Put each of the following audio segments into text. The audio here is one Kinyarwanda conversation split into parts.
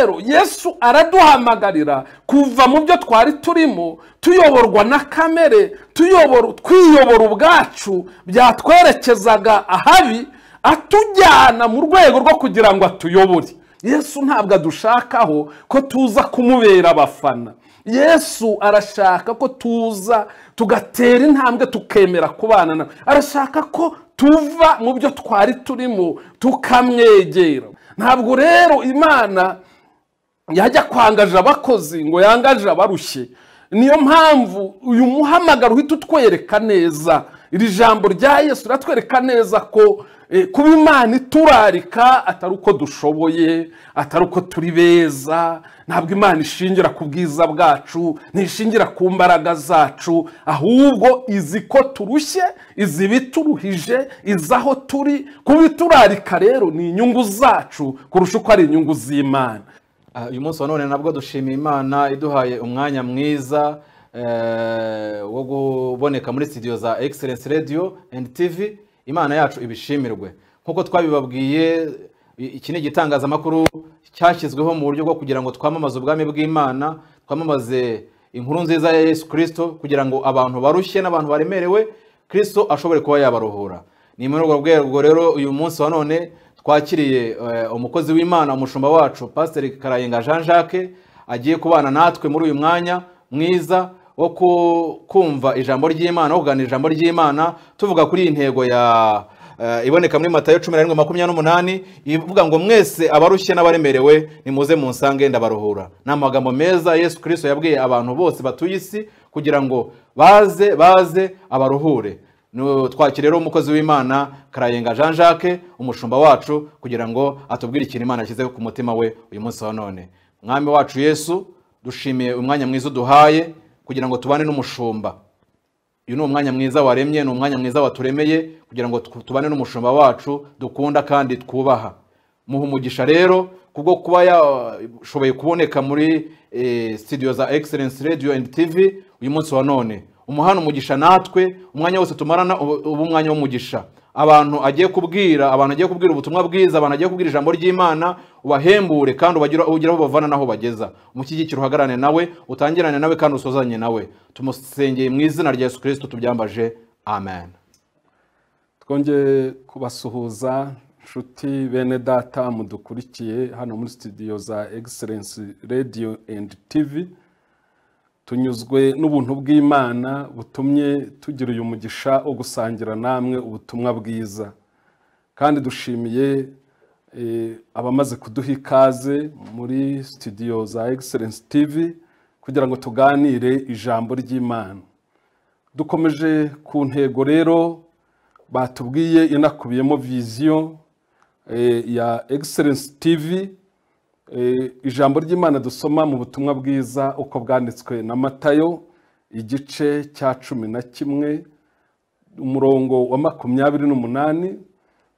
rero Yesu araduhamagarira kuva mu byo twari turimo tuyoborwa na kamere, twiyobora ubwacu byatwerekezaga ahabi, atujyana mu rwego rwo kugira ngo atuyobore. Yesu ntabwo adushakaho ko tuza kumubera abafana. Yesu arashaka ko tuza tugatera intambwe tukemera kubana nawe. Arashaka ko tuva mu byo twari turimo tukamwegera. Ntabwo rero Imana yajya kwangaje abakozi ngo yangaje abarushye. Niyo mpamvu uyu muhamagaro uhita utwereka neza, iri jambo rya Yesu ratwereka neza ko kuba Imana iturarika atari uko dushoboye, atari uko turi beza. Ntabwo Imana ishingira ku bwiza bwacu, ntishingira ku mbaraga zacu, ahubwo izi ko turushye, izi bituruhije, izaho turi. Kuba iturarika rero ni inyungu zacu kurusha uko ari inyungu z'Imana. Uyu munsi wa none nabwo dushimiye Imana iduhaye umwanya mwiza wo kuboneka muri studio za Excellence Radio and TV. Imana yacu ibishimirwe. Nkuko twabibabwiye, iki ni igitangazamakuru cyashyizweho mu buryo bwo kugira ngo twamamaze ubwami bw'Imana, twamamaze inkuru nziza ya Yesu Kristo, kugira ngo abantu barushye n'abantu baremerewe Kristo ashobore kuba yabaruhura. Ni muri urwo rwego rero uyu munsi wa none twakiriye umukozi w'Imana, umushumba wacu Pastor Karayenga Jean Jacques, agiye kubana natwe muri uyu mwanya mwiza wo kumva ijambo ry'Imana, wo kuganira ijambo ry'Imana, tuvuga kuri intego ya iboneka muri Matayo 17:28 ivuga ngo mwese abarushye n'abaremerewe nimuze munsange ndabaruhura. N'amagambo meza Yesu Kristo yabwiye abantu bose batuye isi kugira ngo baze abaruhure. Twakire rero umukozi w'Imana Karayenga Jean Jacques, umushumba wacu, kugira ngo atubwire ikintu Imana yashyize ku mutima we uyu munsi wa none. Mwami wacu Yesu, dushimiye umwanya mwiza uduhaye kugira ngo tubane n'umushumba. Uyu ni umwanya mwiza waremye, ni umwanya mwiza waturemeye kugira ngo tubane n'umushumba wacu dukunda kandi twubaha. Muhe umugisha rero kubwo kuba yashoboye kuboneka muri studio za Excellence Radio and TV uyu munsi wa none. Umuhana umugisha natwe, umwanya wose tumarana umwanya w'umugisha. Abantu agiye kubwira ubutumwa bwiza, abantu agiye kubwira ijambo ry'Imana, ubahembure kandi ugira aho bavana naho bageza. Umushyigikiro uhagarane nawe, utangirane nawe kandi usozanye nawe. Tumusengeye mu izina rya Yesu Kristo tubyambaje. Amen. Twongeye kubasuhuza nshuti bene data mudukurikiye hano muri studio za Excellence Radio and TV. Tunyuzwe n'ubuntu bw'Imana butumye tugira uyu mugisha wo gusangira namwe ubutumwa bwiza, kandi dushimiye abamaze kuduha ikaze muri studio za Excellence TV kugira ngo tuganire ijambo ry'Imana. Dukomeje ku ntego rero batubwiye inakubiyemo vision ya Excellence TV. Ijambo ry'Imana dusoma mu butumwa bwiza uko bwanditswe na Matayo igice cya 11 umurongo wa 28,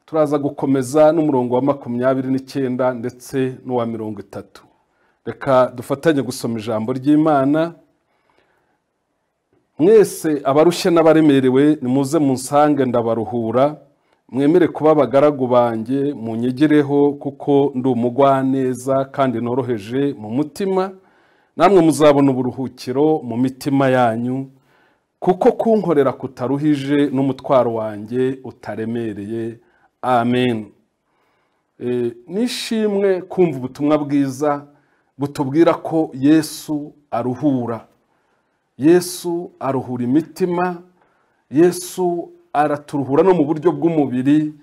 turaza gukomeza n'umurongo wa 29 ndetse n'uwa 30. Reka dufatanye gusoma ijambo ry'Imana. Mwese abarushye n'abaremerewe nimuze munsange ndabaruhura. Mwemere kuba abagaragu banjye, munyegereho kuko ndi umugwaneza kandi noroheje mu mutima, namwe muzabona uburuhukiro mu mitima yanyu, kuko kunkorera kutaruhije n'umutwaro wanjye utaremereye. Amen. Nishimwe kumva ubutumwa bwiza butubwira ko Yesu aruhura. Yesu aruhura imitima. Yesu araturuhura no mu buryo bw'umubiri.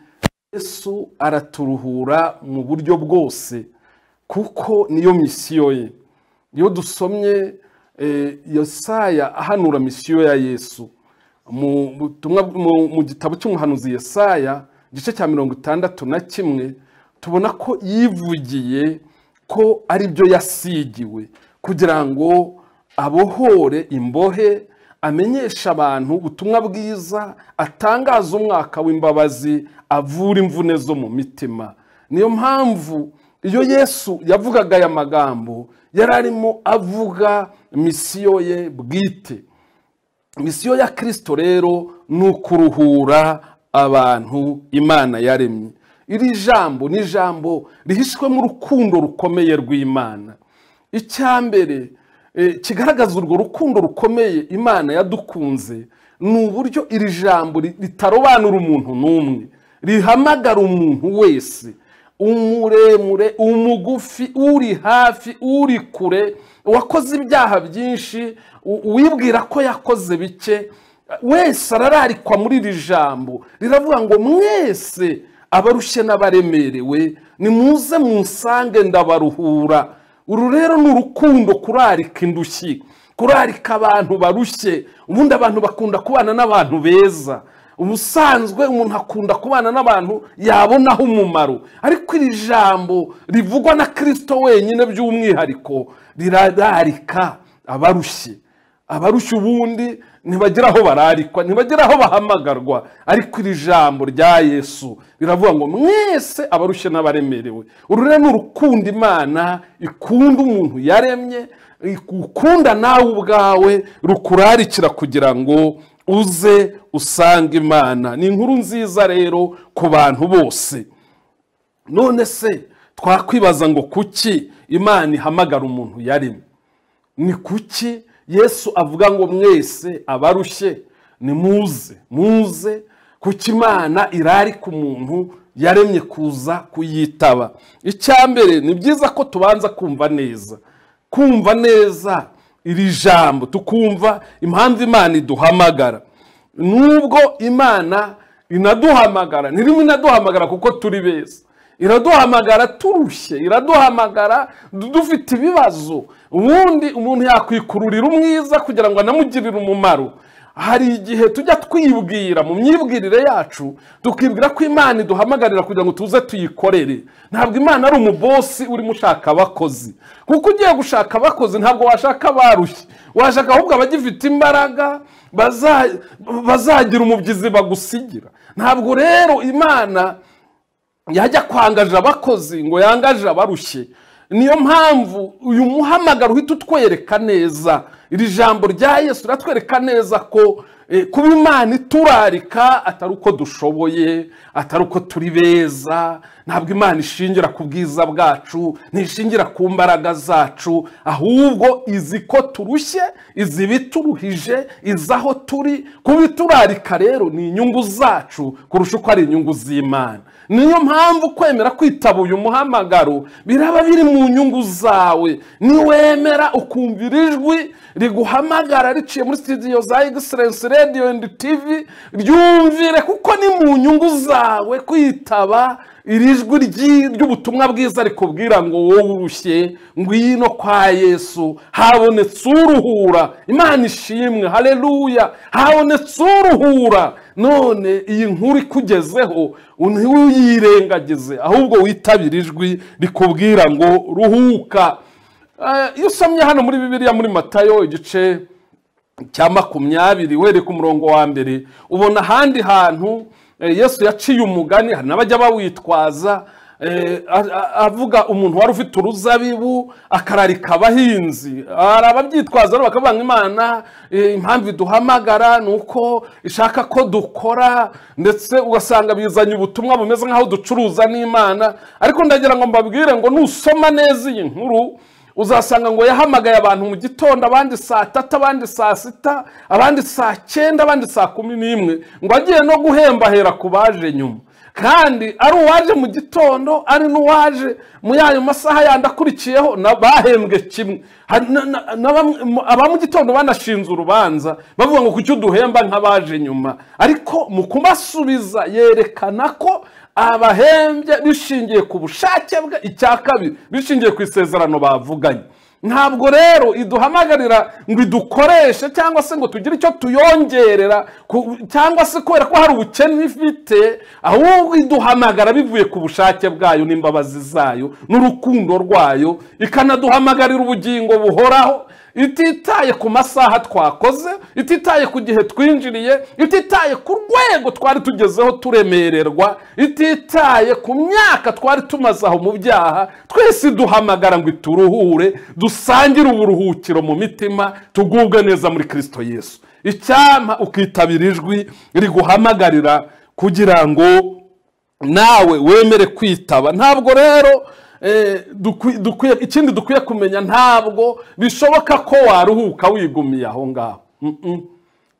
Yesu araturuhura mu buryo bwose kuko niyo misiyo ye. Iyo dusomye Yesaya ahanura misiyo ya Yesu mu gitabo cy'umuhanuzi Yesaya igice cya 61 tubona ko yivugiye ko ari byo yasigiwe kugira ngo abohore imbohe, amenyesha abantu ubutumwa bwiza, atangaza umwaka w'imbabazi, avura imvune zo mu mitima. Niyo mpamvu iyo Yesu yavugaga aya magambo yararimo avuga misiyo ye bwite. Misiyo ya Kristo rero ni ukuruhura abantu Imana yaremye. iri jambo ni ijambo rihishwemo urukundo rukomeye rw'Imana. Icyambere kigaragaza urwo rukundo rukomeye Imana yadukunze ni uburyo iri jambo ritarobanura umuntu n'umwe, rihamagara umuntu wese, umuremure, umugufi, uri hafi, uri kure, wakoze ibyaha byinshi, wibwira ko yakoze bike, wese arararikwa muri iri jambo. Riravuga ngo mwese abarushye n'abaremerewe nimuze munsange ndabaruhura. Uru rero ni urukundo kurarika indushyi, kurarika abantu barushye. Ubundi abantu bakunda kubana n'abantu beza, ubusanzwe umuntu akunda kubana n'abantu yabonaho umumaro, ariko iri jambo rivugwa na Kristo wenyine by'umwihariko rirararika abarushye. Abarushye ubundi ntibagira aho bararikwa, ntibagira aho bahamagarwa, ariko iri jambo rya Yesu riravuga ngo mwese abarushye n'abaremerewe. Uru rero ni urukundo Imana ikunda umuntu yaremye, ikunda nawe ubwawe, rukurarikira kugira ngo uze usanga Imana. Ni inkuru nziza rero ku bantu bose. None se twakwibaza ngo kuki Imana ihamagara umuntu yaremye? Ni kuki Yesu avuga ngo mwese abarushye nimuze muze? Kuki Imana irarika umuntu yaremye kuza kuyitaba? Icyambere ni byiza ko tubanza kumva neza iri jambo, tukumva impamvu Imana iduhamagara. Nubwo Imana inaduhamagara, ntirimo inaduhamagara kuko turi beza, iraduhamagara turushye, iraduhamagara dufite ibibazo. Ubundi umuntu yakwikururira umwiza kugira ngo anamugirire umumaro. Hari igihe tujya twibwira mu myibwirire yacu, tukibwira ko Imana iduhamagarira kugira ngo tuze tuyikorere. Ntabwo Imana ari umubosi urimo ushaka abakozi, kuko ugiye gushaka abakozi ntabwo washaka barushye, washaka ahubwo abagifite imbaraga bazagira umubyizi bagusigira. Ntabwo rero Imana yajya kwangaje abakozi ngo yangaje abarushye. Niyo mpamvu uyu muhamagaro uhita utwereka neza, iri jambo rya Yesu riratwereka neza ko kuba Imana iturarika atari uko dushoboye, atari uko turi beza. Ntabwo Imana ishingira ku bwiza bwacu, ntishingira ku mbaraga zacu, ahubwo izi ko turushye, izi bituruhije, izi aho turi. Kuba iturarika rero ni inyungu zacu kurusha uko ari inyungu z'Imana. Niyo mpamvu kwemera kwitaba uyu muhamagaro biraba biri mu nyungu zawe. Niwemera ukumvira ijwi riguhamagara riciye muri studio za Excellence Radio and TV, ryumvire kuko ni mu nyungu zawe kwitaba iri jwi ry'ubutumwa bwiza rikubwira ngo wowe urushye ngwino kwa Yesu, habonetse uruhura. Imana ishimwe, haleluya, habonetse uruhura. None iyi nkuru ikugezeho ntiwiyirengagize, ahubwo witabire ijwi rikubwira ngo ruhuka. Iyo usomye hano muri Bibiliya muri Matayo igice cya 20 were ku murongo wa mbere, ubona ahandi hantu Yesu yaciye umugani, hari n'abajya bawitwaza, avuga umuntu wari ufite uruzabibu akararika abahinzi. Hari ababyitwaza bakavuga ngo Imana impamvu iduhamagara ni uko ishaka ko dukora, ndetse ugasanga bizanye ubutumwa bumeze nk'aho ducuruza n'Imana. Ariko ndagira ngo mbabwire ngo nusoma neza iyi nkuru uzasanga ngo yahamagaye abantu mu gitondo, abandi saa 3, abandi saa 6, abandi saa 9, abandi saa 11, ngo agiye no guhemba hera ku baje nyuma. Kandi ari uwaje mu gitondo, ari n'uwaje mu yayo masaha yandakurikiyeho bahembwe kimwe. Aba mu gitondo banashinze urubanza bavuga ngo kuki uduhemba nk'abaje nyuma. Ariko mu kubasubiza yerekana ko abahembye bishingiye ku bushake bwe, icya kabiri bishingiye ku isezerano bavuganye. Ntabwo rero iduhamagarira ngo idukoreshe cyangwa se ngo tugire icyo tuyongerera cyangwa se kubera ko hari ubukene ifite, ahubwo iduhamagara bivuye ku bushake bwayo n'imbabazi zayo n'urukundo rwayo, ikanaduhamagarira ubugingo buhoraho, ititaye ku masaha twakoze, ititaye ku gihe twinjiriye, ititaye ku rwego twari tugezeho turemererwa, ititaye ku myaka twari tumaze aho mu byaha. Twese duhamagara ngo ituruhure, dusangire uburuhukiro mu mitima, tugubwe neza muri Kristo Yesu. Icyampa ukitabira ijwi riguhamagarira kugira ngo nawe wemere kwitaba. Ntabwo rero ikindi dukwiye kumenya, ntabwo bishoboka ko waruhuka wigumiye aho ngaho.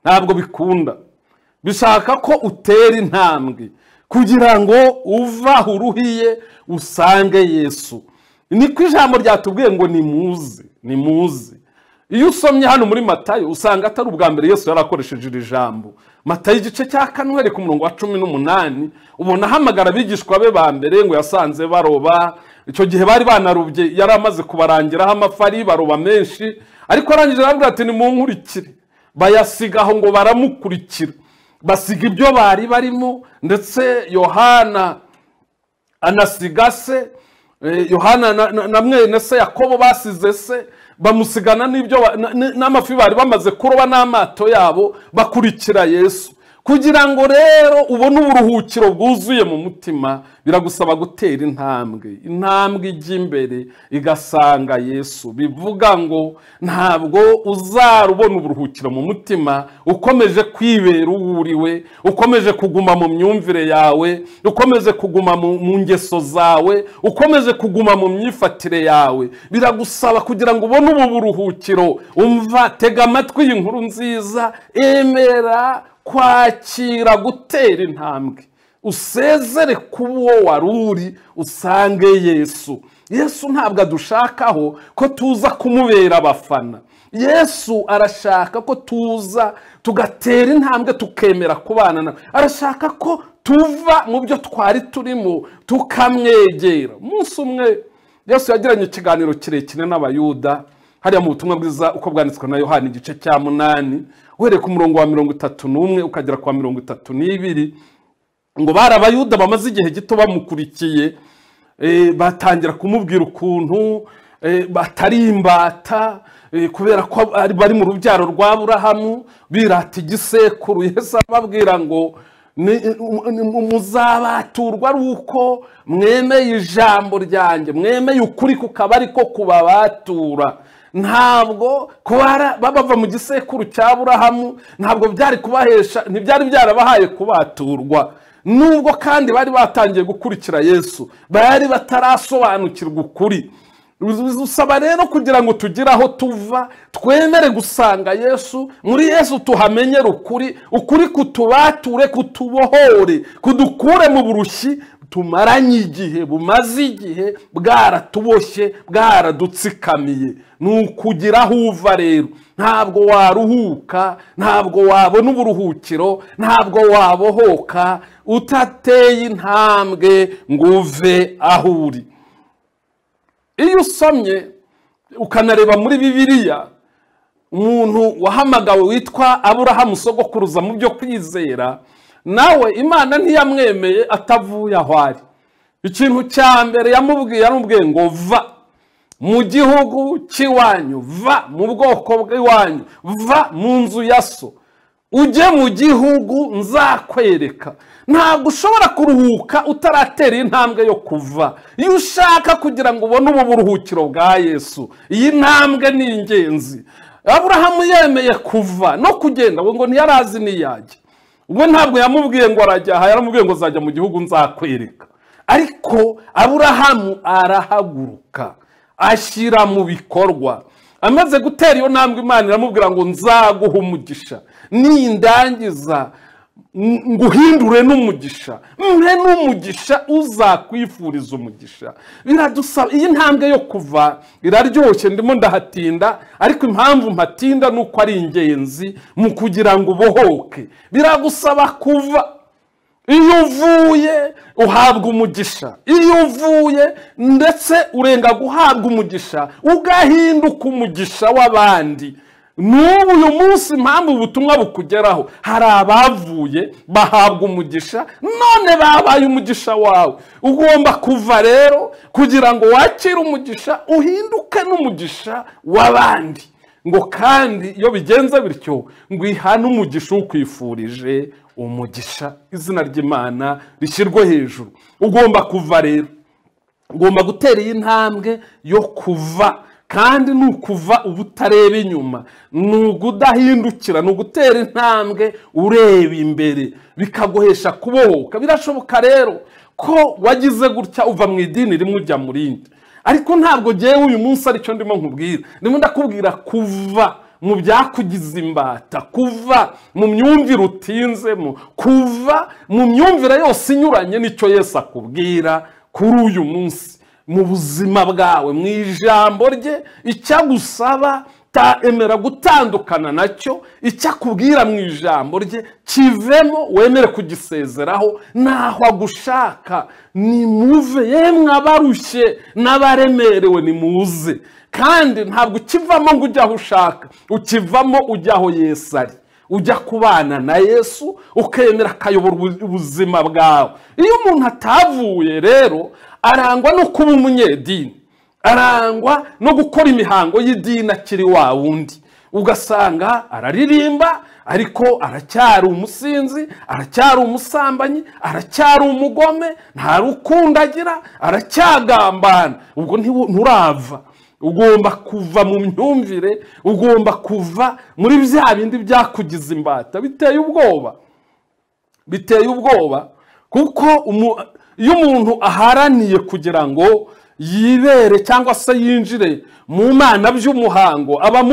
Ntabwo bikunda. Bishaka ko utera intambwe kugira ngo uva aho uruhiye usange Yesu. Niko ijambo ryatubwiye ngo nimuze. Iyo usomye hano muri Matayo usanga atari ubwa mbere Yesu yarakoresheje iri jambo. Matayo igice cya 4 ku murongo wa 18 ubona hamagara abigishwa be ba mbere ngo yasanze baroba. Icyo gihe bari banarubye, yari amaze kubarangiraho amafari baroba menshi, ariko arangije arabwira ati nimunkurikire. Bayasigaho ngo baramukurikira, basiga ibyo bari barimo, ndetse Yohana anasiga se, Yohana na mwene se Yakobo basize se, bamusigana n'ibyo n'amafi bari bamaze kuroba n'amato yabo, bakurikira Yesu. Kugira ngo rero ubone uburuhukiro bwuzuye mu mutima, biragusaba gutera intambwe ijya imbere igasanga Yesu. Bivuga ngo ntabwo uzarubona uburuhukiro mu mutima ukomeje kwibera uwuriwe, ukomeje kuguma mu myumvire yawe, ukomeje kuguma mu ngeso zawe, ukomeje kuguma mu myifatire yawe. Biragusaba kugira ngo ubone ubu buruhukiro, umva, tega amatwi y'inkuru nziza, emera kwakira gutera intambwe, usezere kuwo waruri, usange Yesu. Yesu ntabwo adushakaho ko tuza kumubera abafana. Yesu arashaka ko tuza tugatera intambwe tukemera kubana nawe. Arashaka ko tuva mu byo twari turimo tukamwegera. Umunsi umwe Yesu yagiranye ikiganiro kirekire n'abayuda hariya mu butumwa bwiza uko bwanditswe na Yohana igice cya 8 uhereye ku murongo wa 31 ukagera kwa 32, ngo bari abayuda bamaze igihe gito bamukurikiye, batangira kumubwira ukuntu batari imbata kubera ko bari mu rubyaro rwa Aburahamu, birata igisekuru. Yesu ababwira ngo muzabaturwa ari uko mwemeye ijambo ryanjye, mwemeye ukuri kukaba ariko kubabatura. Ntabwo bava mu gisekuru cya Aburahamu, ntabwo byari kubahesha, ntibyari byarabahaye kubaturwa. Nubwo kandi bari batangiye gukurikira Yesu, bari batarasobanukirwa ukuri. Usaba rero kugira ngo tugire aho tuva, twemere gusanga Yesu. Muri Yesu tuhamenyere ukuri kutubature, kutubohore, kudukure mu burushyi tumaranye igihe, bumaze igihe bwaratuboshye, bwaradutsikamiye. Nukugira aho uva rero, ntabwo waruhuka, ntabwo wabona uburuhukiro, ntabwo wabohoka utateye intambwe ngo uve aho uri. Iyo usomye ukanareba muri Bibiliya, umuntu wahamagawe witwa Aburahamu sogokuruza mu byo kwizera, nawe Imana ntiyamwemeye atavuye aho ari. Ikintu cya mbere yaramubwiye ngo va mu gihugu cy'iwanyu, va mu bwoko bw'iwanyu, va mu nzu ya so, ujye mu gihugu nzakwereka. Ntabwo ushobora kuruhuka utaratera intambwe yo kuva. Iyo ushaka kugira ngo ubone ubu buruhukiro bwa Yesu, iyi ntambwe ni ingenzi. Aburahamu yemeye kuva no kugenda, ngo ntiyarazi niyajya. Ubwo ntabwo yamubwiye ngo arajya aha, yaramubwiye ngo azajya mu gihugu nzakwereka. Ariko Aburahamu arahaguruka, ashyira mu bikorwa. Amaze gutera iyo ntambwe, Imana iramubwira ngo nzaguha umugisha, nindangiza nguhindure n'umugisha, mpe n'umugisha uzakwifuriza umugisha. Biradusaba iyi ntambwe yo kuva, iraryoshye, ndimo ndahatinda, ariko impamvu mpatinda nuko ari ingenzi mu kugira ngo ubohoke. Biragusaba kuva. Iyo uvuye uhabwa umugisha, iyo uvuye ndetse urenga guhabwa umugisha, ugahinduka umugisha w'abandi. N'ubu uyu munsi impamvu ubutumwa bukugeraho, hari abavuye bahabwa umugisha, none babaye umugisha wawe. Ugomba kuva rero kugira ngo wakire umugisha, uhinduke n'umugisha w'abandi. Ngo kandi iyo bigenze bityo, ngo ihane umugisha ukwifurije umugisha, izina ry'Imana rishyirwe hejuru. Ugomba kuva rero, ugomba gutera iyi ntambwe yo kuva. Kandi nukuva ubutareba inyuma, nugudahindukira, nugutera intambwe ureba imbere, bikagohesha kubohoka. Birashoboka rero ko wagize gutya uva mu idini rimwe ujya mu rindi. Ariko ntabwo ngewe uyu munsi aricyo ndimo nkubwira, ndimo ndakubwira kuva mu byakugize imbata, kuva mu myumvire utinzemo, kuva mu myumvire yose inyuranye n'icyo Yesu akubwira kuri uyu munsi mu buzima bwawe, mu ijambo rye. Icyagusaba emera gutandukana nacyo, icyakubwira mu ijambo rye kivemo, wemere kugisezeraho. Naho agushaka nimuve, yemwe abarushye n'abaremerewe nimuze. Kandi ntabwo ukivamo ngo ujye aho ushaka, ukivamo ujya aho Yesu ari, ujya kubana na Yesu, ukemera akayobora ubuzima bwawe. Iyo umuntu atavuye rero, arangwa no kuba umunyedini, arangwa no gukora imihango y'idini akiri wa wundi. Ugasanga araririmba ariko aracyari umusinzi, aracyari umusambanyi, aracyari umugome, nta rukundo agira, aracyagambana. Ubwo nturava. Ugomba kuva mu myumvire, ugomba kuva muri bya bindi byakugize imbata. Biteye ubwoba kuko iyo umuntu aharaniye kugira ngo yibere cyangwa se yinjire mu mana by'umuhango, aba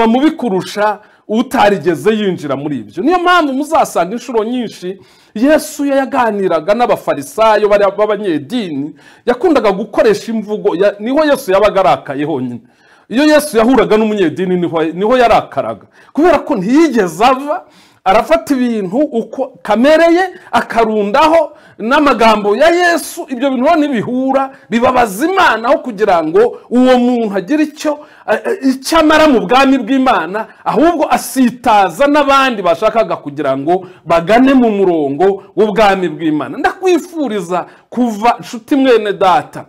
mubi kurusha utarigeze yinjira muri ibyo. Niyo mpamvu muzasanga inshuro nyinshi Yesu yaganiraga n'abafarisayo b'abanyedini, yakundaga gukoresha imvugo, niho Yesu yabaga arakaye honyine. Iyo Yesu yahuraga n'umunyedini niho yarakaraga, kubera ko ntiyigeze ava arafata ibintu uko kamereye akarundaho n'amagambo ya Yesu. Ibyo bintu ntibihura, bibabaza Imana, aho kugira ngo uwo muntu agire icyo amara mu bwami bw'Imana, ahubwo asitaza n'abandi bashakaga kugira ngo bagane mu murongo w'ubwami bw'Imana. Ndakwifuriza kuva nshuti mwene data,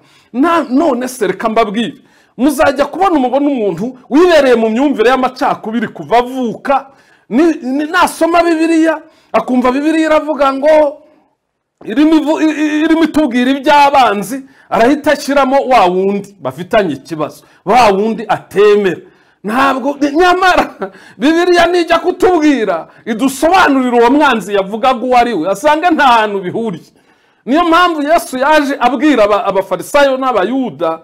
none se reka mbabwire, muzajya kubona umuntu wibereye mu myumvire y'amacakubiri kuva avuka. Nasoma Bibiliya akumva Bibiliya iravuga ngo irimo itubwira iby'abanzi, arahita ashyiramo wa wundi bafitanye ikibazo, wa wundi atemera. Ntabwo, nyamara Bibiliya nijya kutubwira idusobanurira uwo mwanzi yavugaga uwo ari we, asanga nta hantu bihuriye. Niyo mpamvu Yesu yaje abwira abafarisayo n'abayuda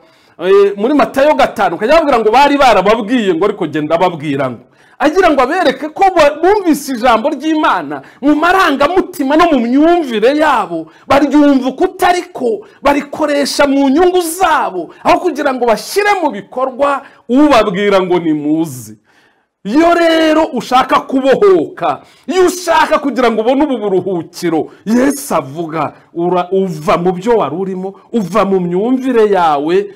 muri Matayo 5, akajya ababwira ngo bari barababwiye ngo ariko genda babwira ngo, agira ngo abereke ko bumvise ijambo ry'Imana mu marangamutima no mu myumvire yabo, baryumva uko utariko, barikoresha mu nyungu zabo, aho kugira ngo bashyire mu bikorwa ubabwira ngo nimuze. Iyo rero ushaka kubohoka, iyo ushaka kugira ngo ubone ubu buruhukiro Yesu avuga, uva mu byo wari urimo, uva mu myumvire yawe,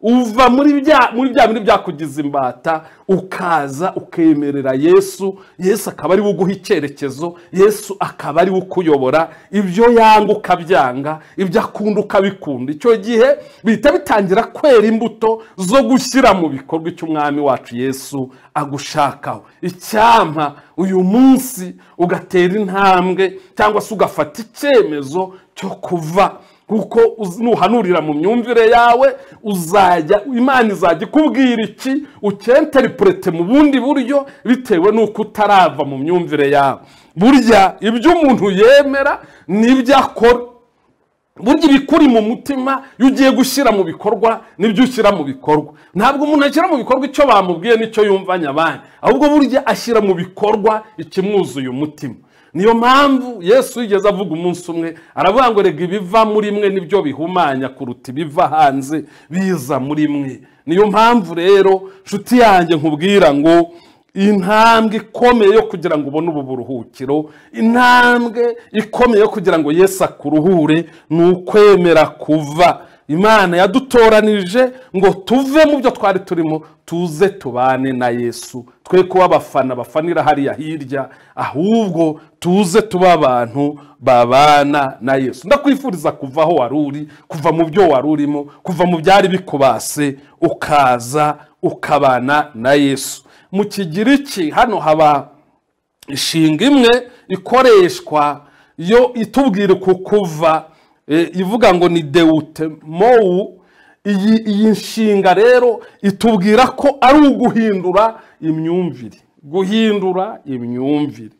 uva muri bya bindi byakugize imbata, ukaza ukemerera Yesu. Yesu akaba ari we uguha icyerekezo, Yesu akaba ari we ukuyobora. Ibyo yanga ukabyanga, ibyo akunda ukabikunda. Icyo gihe bihita bitangira kwera imbuto zo gushyira mu bikorwa icyo umwami wacu Yesu agushakaho. Icyampa uyu munsi ugatera intambwe cyangwa se ugafata icyemezo cyo kuva, kuko nuhanurira mu myumvire yawe, Imana izajya ikubwira iki, ukenterprete mu bundi buryo bitewe nuko utarava mu myumvire yawe. Burya ibyo umuntu yemera nibyo akora. Burya ibikuri mu mutima iyo ugiye gushyira mu bikorwa nibyo ushyira mu bikorwa. Ntabwo umuntu ashyira mu bikorwa icyo bamubwiye n'icyo yumvanya abandi, ahubwo burya ashyira mu bikorwa ikimwuzuye umutima. Niyo mpamvu Yesu yigeze avuga umunsi umwe, aravuga ngo rega ibiva muri mwe nibyo bihumanya kuruta ibiva hanze biza muri mwe. Niyo mpamvu rero nshuti yanjye nkubwira ngo intambwe ikomeye yo kugira ngo ubone ubu buruhukiro, intambwe ikomeye yo kugira ngo Yesu akuruhure, ni ukwemera kuva. Imana yadutoranije ngo tuve mu byo twari turimo, tuze tubane na Yesu, twe kuba abafana bafanira hariya hirya, ahubwo tuze tuba abantu babana na Yesu. Ndakwifuriza kuva aho wari uri, kuva mu byo wari urimo, kuva mu byari bikubase, ukaza ukabana na Yesu. Mu Kigiriki hano haba inshinga imwe ikoreshwa yo itubwira kuva, ivuga ngo ni deutemou. Iyi nshinga rero itubwira ko ari uguhindura imyumvire, guhindura imyumvire.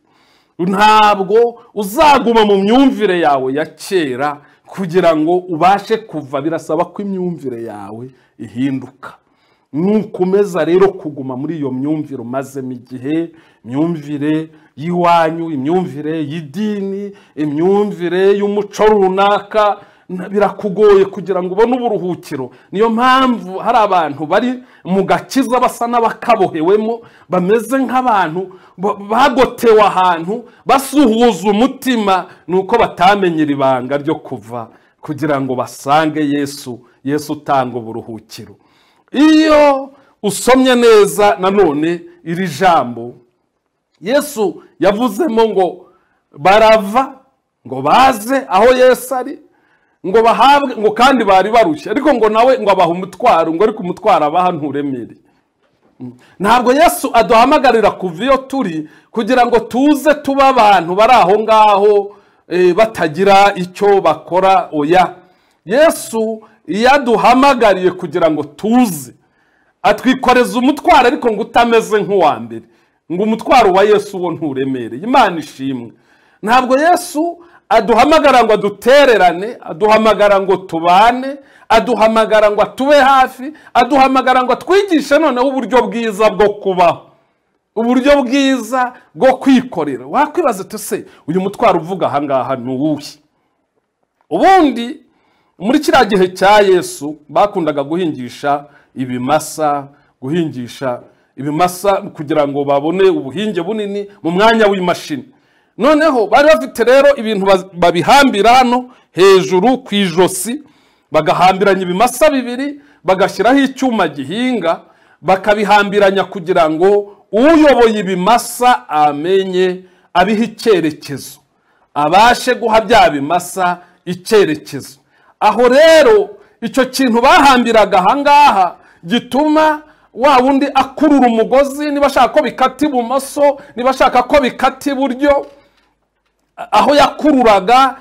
ntabwo uzaguma mu myumvire yawe ya kera kugira ngo ubashe kuva. Birasaba ko imyumvire yawe ihinduka. Nukomeza rero kuguma muri iyo myumvire umazemo igihe, imyumvire y'iwanyu, imyumvire y'idini, imyumvire y'umuco runaka, birakugoye kugira ngo ubone uburuhukiro. Niyo mpamvu hari abantu bari mu gakiza basa n'abakabohewemo, bameze nk'abantu bagotewe ahantu, basuhuza umutima, nuko batamenyera ibanga ryo kuva kugira ngo basange Yesu. Yesu utanga uburuhukiro. Iyo usomye neza nanone iri jambo, Yesu yavuzemo ngo barava, ngo baze aho Yesu ari, ngo bahabwe, ngo kandi bari barushye, ariko ngo nawe ngo abaha umutwaro, ngo ariko umutwaro abaha nturemereye. Ntabwo Yesu aduhamagarira kuva iyo turi kugira ngo tuze tuba abantu bari aho ngaho batagira icyo bakora. Oya, Yesu iyo aduhamagariye kugira ngo tuze, atwikoreza umutwaro ariko ngo utameze nk'uwa mbere, ngo umutwaro wa Yesu wo nturemereye. Imana ishimwe. Ntabwo Yesu aduhamagara ngo adutererane, aduhamagara ngo tubane, aduhamagara ngo atube hafi, aduhamagara ngo atwigishe noneho uburyo bwiza bwo kubaho, uburyo bwiza bwo kwikorera. Wakwibaza uti se uyu mutwaro uvuga ahangaha ni uwuhe? Ubundi muri kiriya gihe cya Yesu bakundaga guhingisha ibimasa, kugira ngo babone ubuhinge bunini mu mwanya w'imashini. Noneho bari bafite rero ibintu babihambira hano hejuru ku ijosi, bagahambiranya ibimasa bibiri, bagashyiraho icyuma gihinga, bakabihambiranya kugira ngo uyoboye ibimasa amenye, abihe icyerekezo, abashe guha bya bimasa icyerekezo. Aho rero icyo kintu bahambiraga ahangaha gituma wa wundi akurura umugozi, niba ashaka ko bikata ibumoso, niba ashaka ko bikata iburyo, aho yakururaga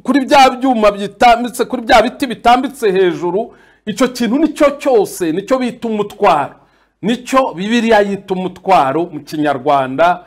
kuri bya byuma bitambitse, kuri bya biti bitambitse hejuru. Icyo kintu nicyo cyose nicyo bita umutwaro, nicyo Bibiliya yita umutwaro mu Kinyarwanda.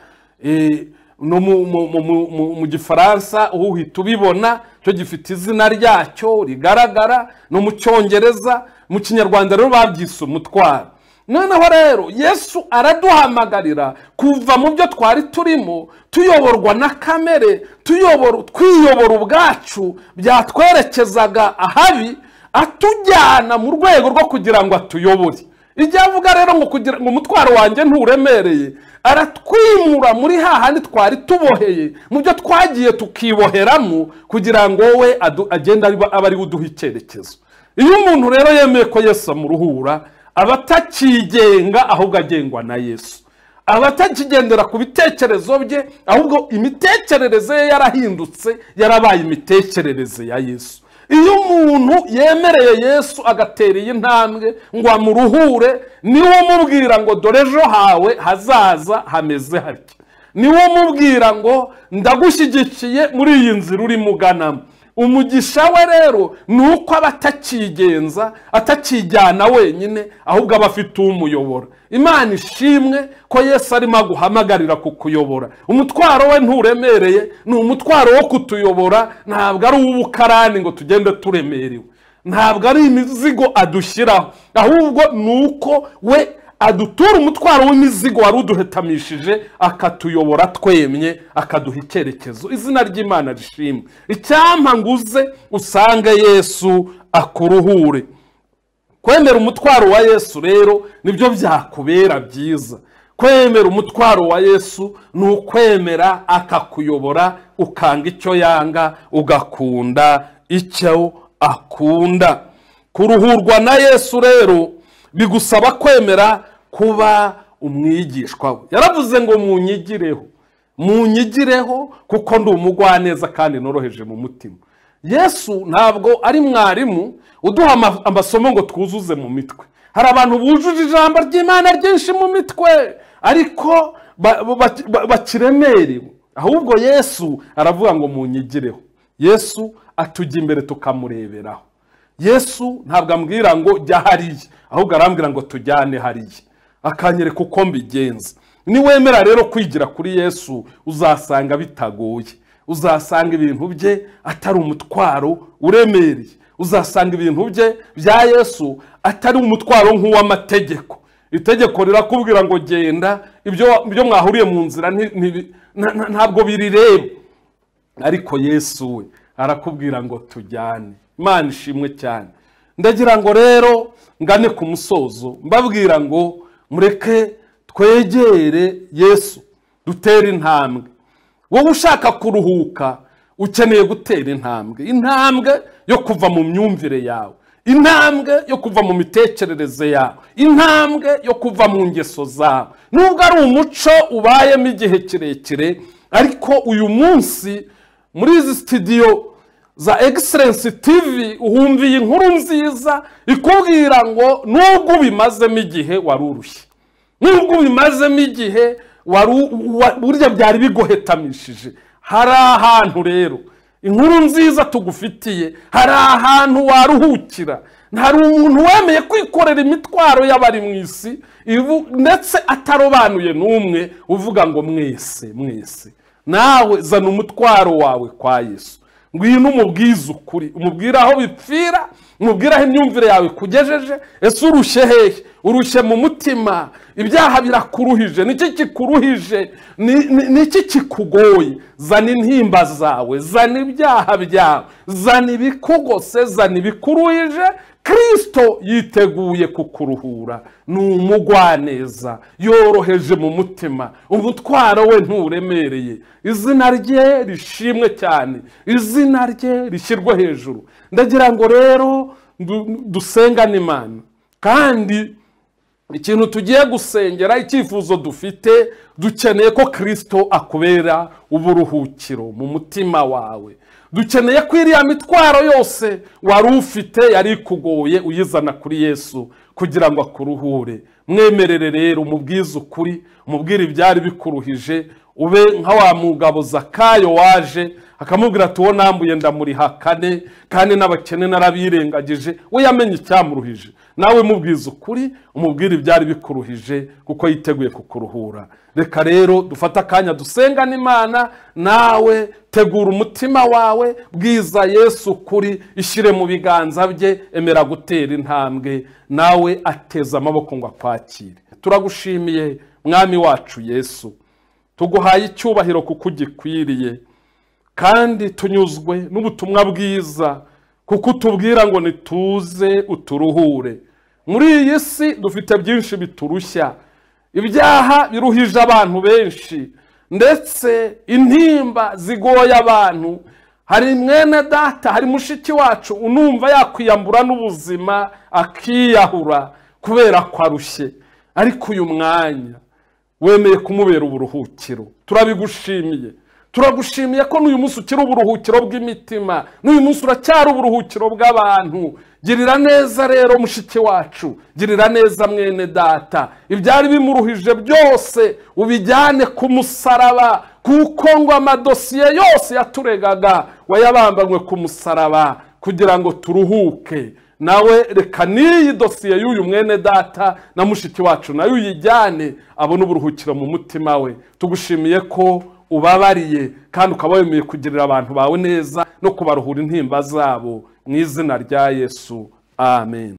No mu Gifaransa uhita ubibona, cyo gifite izina ryacyo rigaragara. No mu Cyongereza, mu Kinyarwanda rero babyise umutwaro. Noneho rero Yesu araduhamagarira kuva mu byo twari turimo, tuyoborwa na kamere, twiyobora ubwacu byatwerekezaga ahabi, atujyana mu rwego rwo kugira ngo atuyobore. Igihe avuga rero ngo kugira ngo umutwaro wanjye nturemereye, aratwimura muri hahandi twari tuboheye, mu byo twagiye tukiboheramo, kugira ngo we agende aba ari uduha icyerekezo. Iyo umuntu rero yemeye ko Yesu amuruhura, aba atakigenga ahubwo agengwa na Yesu, aba atakigendera ku bitekerezo bye, ahubwo imitekerereze ye yarahindutse, yarabaye imitekerereze ya Yesu. Iyo umuntu yemereye Yesu agatera iyi ntambwe ngo amuruhure, niwe umubwira ngo dore ejo hawe hazaza hameze hatya, niwe umubwira ngo ndagushyigikiye muri iyi nzira urimo uganamo. Umugisha we rero ni uko aba atakigenza, atakijyana wenyine, ahubwo aba afite umuyobora. Imana ishimwe ko Yesu arimo guhamagarira kukuyobora. Umutwaro we nturemereye, ni umutwaro wo kutuyobora, ntabwo ari uw'ubukarani ngo tugende turemerewe, ntabwo ari imizigo adushyiraho, ahubwo ni uko we adutura umutwaro w'imizigo wari uduhetamishije, akatuyobora twemye, akaduha icyerekezo. Izina ry'Imana rishimwe. Icyampa nguze usange Yesu akuruhure. Kwemera umutwaro wa Yesu rero nibyo byakubera byiza. Kwemera umutwaro wa Yesu ni ukwemera akakuyobora, ukanga icyo yanga, ugakunda icyo akunda. Kuruhurwa na Yesu rero bigusaba kwemera kuba umwigishwa we. Yaravuze ngo munyigireho kuko ndi umugwaneza kandi noroheje mu mutima. Yesu ntabwo ari mwarimu uduha amasomo ngo twuzuze mu mitwe. Hari abantu bujuje ijambo ry'Imana ryinshi mu mitwe ariko bakiremerewe. Ahubwo Yesu aravuga ngo munyigireho. Yesu atujya imbere tukamureberaho. Yesu ntabwo ambwira ngo jya hariya, ahubwo arambwira ngo tujyane hariya, akanyereka uko mbigenza. niwemera rero kwigira kuri Yesu uzasanga bitagoye, uzasanga ibintu bye atari umutwaro uremereye, uzasanga ibintu bye bya Yesu atari umutwaro nk'uw'amategeko. Itegeko rirakubwira ngo genda, ibyo mwahuriye mu nzira ntabwo birireba, ariko Yesu we arakubwira ngo tujyane. Imana ishimwe cyane. Ndagira ngo rero ngane ku musozo mbabwira ngo mureke twegere Yesu, dutere intambwe. Wowe ushaka kuruhuka ukeneye gutera intambwe yo kuva mu myumvire yawe, intambwe yo kuva mu mitekerereze yawe, intambwe yo kuva mu ngeso zawe. Nubwo ari umuco ubayemo igihe kirekire, ariko uyu munsi muri izi studio za Excellence TV uhumviye inkuru nziza ikubwira ngo nubwo ubimazemo igihe warurushye, nubwo ubimazemo igihe burya byari bigohetamishije, hari ahantu rero inkuru nziza tugufitiye, hari ahantu waruhukira. Hari umuntu wemeye kwikorera imitwaro y'abari mu isi ndetse atarobanuye n'umwe, uvuga ngo mwese nawe zana umutwaro wawe kwa Yesu, ngwino umubwize ukuri, umubwire aho bipfira, umubwire aho imyumvire yawe kugejeje. Ese urushye hehe? Urushye mu mutima, ibyaha birakuruhije, niki kikuruhije, niki kikugoye? Zana intimba zawe, zana ibyaha byawe, zana ibikugose, zana ibikuruhije. Kristo yiteguye kukuruhura, ni umugwaneza, yoroheje mu mutima, umutwaro we nturemereye. Izina rye rishimwe cyane, izina rye rishyirwe hejuru. Ndagira ngo rero dusengane Imana, kandi ikintu tugiye gusengera, icyifuzo dufite, dukeneye ko Kristo akubera uburuhukiro mu mutima wawe. Dukeneye ko iriya mitwaro yose wari ufite yari kugoye uyizana kuri Yesu kugira ngo akuruhure. Mwemerere rero umubwize ukuri, umubwire ibyari bikuruhije, ube nka wa mugabo Zakayo waje akamubwira ati uwo nambuye ndamurihakane, kandi n'abakene narabirengagije. We yamenye icyamuruhije, nawe mubwize ukuri, umubwire ibyari bikuruhije, kuko yiteguye kukuruhura. Reka rero dufata akanya dusengane Imana. Nawe tegura umutima wawe, bwiza Yesu ukuri, ishyire mu biganza bye, emera gutera intambwe, nawe ateza amaboko ngo akwakire. Turagushimiye mwami wacu Yesu, tuguhaye icyubahiro kuko ugikwiriye, kandi tunyuzwe n'ubutumwa bwiza kuko utubwira ngo nituze uturuhure. Muri iyi si dufite byinshi biturushya, ibyaha biruhije abantu benshi, ndetse intimba zigoye abantu. Hari mwene data, hari mushiki wacu unumva yakwiyambura n'ubuzima akiyahura kubera ko arushye, ariko uyu mwanya wemeye kumubera uburuhukiro. Turabigushimiye, turagushimiye ko n'uyu munsi ukiri uburuhukiro bw'imitima, n'uyu munsi uracyari uburuhukiro bw'abantu. Girira neza rero mushiki wacu, girira neza mwene data, ibyari bimuruhije byose ubijyane ku musaraba, kuko ngo amadosiye yose yaturegaga wayabambanywe ku musaraba kugira ngo turuhuke. Nawe reka n'iyi dosiye y'uyu mwene data na mushiki wacu nayo uyijyane, abone uburuhukiro mu mutima we. Tugushimiye ko ubabariye kandi ukaba wemeye kugirira abantu bawe neza no kubaruhura intimba zabo, mu izina rya Yesu, amen.